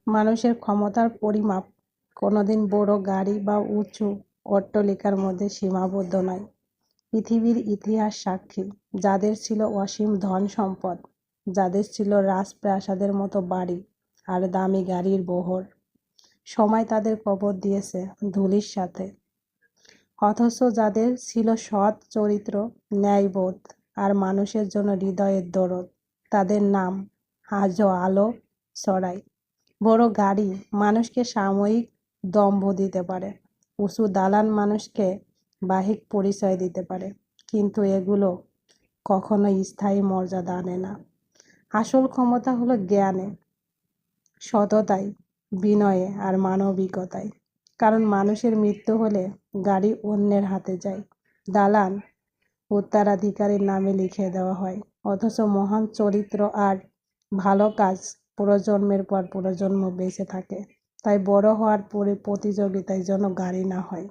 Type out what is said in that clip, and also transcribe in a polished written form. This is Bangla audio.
মানুষের ক্ষমতার পরিমাপ কোনোদিন বড় গাড়ি বা উঁচু অট্টালিকার মধ্যে সীমাবদ্ধ নয়। পৃথিবীর ইতিহাস সাক্ষী, যাদের ছিল অসীম ধন সম্পদ, যাদের ছিল রাজপ্রাসাদের মতো বাড়ি আর দামি গাড়ির বহর, সময় তাদের কবর দিয়েছে ধুলির সাথে। অথচ যাদের ছিল সৎ চরিত্র, ন্যায়বোধ আর মানুষের জন্য হৃদয়ের দরদ, তাদের নাম আজও আলো ছড়ায়। বড় গাড়ি মানুষকে সাময়িক দম্ভ দিতে পারে, উঁচু দালান মানুষকে বাহ্যিক পরিচয় দিতে পারে, কিন্তু এগুলো কখনো স্থায়ী মর্যাদা আনে না। আসল ক্ষমতা হলো জ্ঞানে, সততায়, বিনয়ে আর মানবিকতায়। কারণ মানুষের মৃত্যু হলে গাড়ি অন্যের হাতে যায়, দালান উত্তরাধিকারীর নামে লিখে দেওয়া হয়, অথচ মহান চরিত্র আর ভালো কাজ প্রজন্মের পর প্রজন্ম বেঁচে থাকে। তাই বড় হওয়ার পরে প্রতিযোগিতায় যেন গাড়ি না হয়,